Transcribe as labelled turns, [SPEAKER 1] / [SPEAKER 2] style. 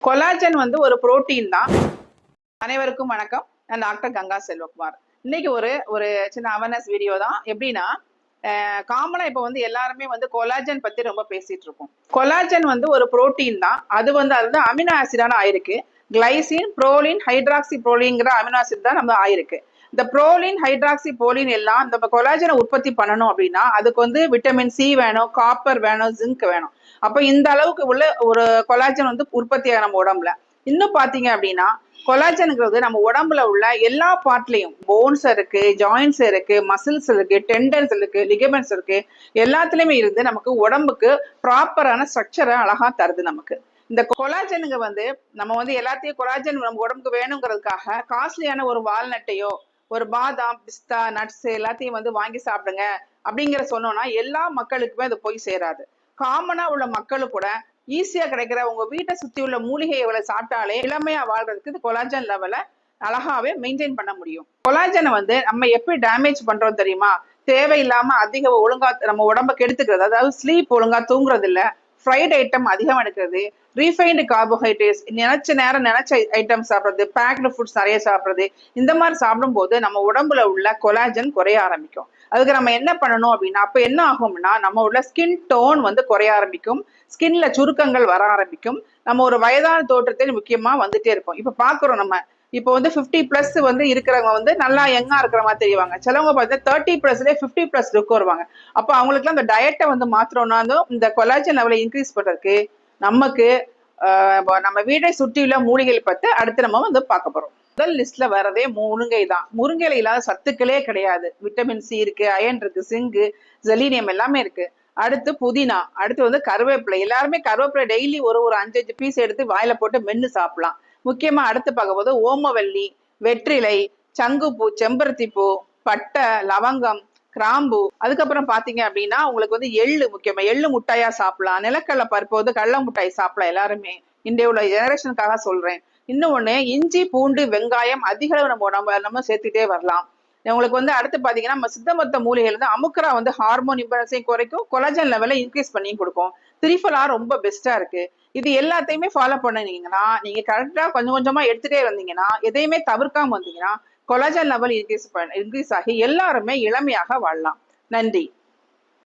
[SPEAKER 1] Collagen வந்து ஒரு protein தான். அனைவருக்கும் வணக்கம். நான் டாக்டர் கங்கா செல்வகுமார். இன்னைக்கு ஒரு ஒரு சின்ன அவேர்னஸ் வீடியோ தான். எப்படின்னா காமனா இப்ப வந்து எல்லாருமே வந்து கொலாஜன் பத்தி ரொம்ப பேசிட்டு இருக்கோம். கொலாஜன் வந்து ஒரு புரோட்டீன் தான். அது அமினோ ஆசிடான ஆயிருக்கு. கிளைசின், புரோலின், ஹைட்ராக்சி புரோலின்ங்கிற அமினோ ஆசிட் தான் நம்ம ஆயிருக்கு. இந்த புரோலின், ஹைட்ராக்சி புரோலின் எல்லாம் இந்த கொலாஜனை உற்பத்தி பண்ணணும் அப்படின்னா அதுக்கு வந்து விட்டமின் சி வேணும், காப்பர் வேணும், ஜிங்க் வேணும். அப்ப இந்த அளவுக்கு உள்ள ஒரு கொலாஜன் வந்து உற்பத்தி ஆகும் நம்ம உடம்புல. இன்னும் பாத்தீங்க அப்படின்னா கொலாஜன்ங்கிறது நம்ம உடம்புல உள்ள எல்லா பார்ட்லயும் போன்ஸ் இருக்கு, ஜாயின்ஸ் இருக்கு, மசில்ஸ் இருக்கு, டெண்டன்ஸ் இருக்கு, லிகமெண்ட்ஸ் இருக்கு, எல்லாத்துலயுமே இருந்து நமக்கு உடம்புக்கு ப்ராப்பரான ஸ்ட்ரக்சரை அழகா தருது நமக்கு. இந்த கொலாஜனுங்க வந்து நம்ம வந்து எல்லாத்தையும் கொலாஜன் நம்ம உடம்புக்கு வேணுங்கிறதுக்காக காஸ்ட்லியான ஒரு வால்நட்டையோ ஒரு பாதாம், பிஸ்தா, நட்ஸ் எல்லாத்தையும் வந்து வாங்கி சாப்பிடுங்க அப்படிங்கிற சொன்னோம்னா எல்லா மக்களுக்குமே அது போய் சேராது. காமனா உள்ள மக்களுக்கு கூட ஈஸியா கிடைக்கிற உங்க வீட்டை சுத்தி உள்ள மூலிகைகளை சாப்பிட்டாலே இளமையா வாழ்றதுக்கு இந்த கொலாஜன் லெவலை அழகாவே மெயின்டைன் பண்ண முடியும். கொலாஜனை வந்து நம்ம எப்படி டேமேஜ் பண்றோம் தெரியுமா? தேவையில்லாம அதிக ஒழுங்கா நம்ம உடம்ப கெடுத்துக்கிறது, அதாவது ஸ்லீப் ஒழுங்கா தூங்குறது இல்ல, ஃப்ரைட் ஐட்டம் அதிகம் எடுக்கிறது, ரீஃபைன்டு கார்போஹைட்ரேட்ஸ், நினைச்ச ஐட்டம் சாப்பிட்றது, பேக்டு ஃபுட்ஸ் நிறைய சாப்பிட்றது, இந்த மாதிரி சாப்பிடும்போது நம்ம உடம்புல உள்ள கொலாஜன் குறைய ஆரம்பிக்கும். அதுக்கு நம்ம என்ன பண்ணணும் அப்படின்னா அப்ப என்ன ஆகும்னா நம்ம உள்ள ஸ்கின் டோன் வந்து குறைய ஆரம்பிக்கும், ஸ்கின்ல சுருக்கங்கள் வர ஆரம்பிக்கும், நம்ம ஒரு வயதான தோற்றத்தில் முக்கியமா வந்துட்டே இருக்கும். இப்ப பாக்குறோம் நம்ம இப்போ வந்து 50+ வந்து இருக்கிறவங்க வந்து நல்லா யங்கா இருக்கிற மாதிரி தெரியுவாங்க. சிலவங்க பார்த்தா 30+லேயே 50+ லுக் வருவாங்க. அப்ப அவங்களுக்குலாம் அந்த டயட்டை வந்து மாத்திரம்னாலும் இந்த கொலாஜன் லெவலை இன்க்ரீஸ் பண்றதுக்கு நமக்கு நம்ம வீட்டை சுற்றியுள்ள மூலிகைகள் பத்தி அடுத்து நம்ம வந்து பார்க்க போறோம். முதல் லிஸ்ட்ல வரதே முருங்கை தான். முருங்கையில இல்லாத சத்துக்களே கிடையாது. விட்டமின் சி இருக்கு, அயன் இருக்கு, சிங்கு, செலீனியம் எல்லாமே இருக்கு. அடுத்து புதினா, அடுத்து வந்து கருவேப்பிலை. எல்லாருமே கருவேப்பிலை டெய்லி ஒரு 5 பீஸ் எடுத்து வாயில போட்டு மென்னு சாப்பிடலாம். முக்கியமா அடுத்து பார்க்கும்போது ஓமவல்லி, வெற்றிலை, சங்குப்பூ, செம்பருத்தி பூ, பட்டை, லவங்கம், கிராம்பு. அதுக்கப்புறம் பாத்தீங்க அப்படின்னா உங்களுக்கு வந்து எள்ளு, முக்கியமா எள்ளு முட்டாயா சாப்பிடலாம். நிலக்கடலை பருப்பு வந்து கடலை முட்டாய் சாப்பிடலாம் எல்லாருமே. இன்றைய உள்ள ஜெனரேஷனுக்காக சொல்றேன். இன்னொன்னு இஞ்சி, பூண்டு, வெங்காயம் அதிக அளவு நம்ம சேர்த்துட்டே வரலாம். உங்களுக்கு வந்து அடுத்து பாத்தீங்கன்னா நம்ம சித்தமத்த மூலிகைகள் வந்து அமுக்கரா வந்து ஹார்மோன் இம்பேலன்ஸையும் குறைக்கும், கொலாஜன் லெவலை இன்க்ரீஸ் பண்ணி கொடுக்கும். திரிஃபலா ரொம்ப பெஸ்டா இருக்கு. இது எல்லாத்தையுமே ஃபாலோ பண்ணீங்கன்னா நீங்க கரெக்டா கொஞ்சம் கொஞ்சமா எடுத்துட்டே வந்தீங்கன்னா எதையுமே தவிர்க்காம வந்தீங்கன்னா கொலாஜன் லெவல் இன்க்ரீஸ் ஆகி எல்லாருமே இளமையாக வாழலாம். நன்றி.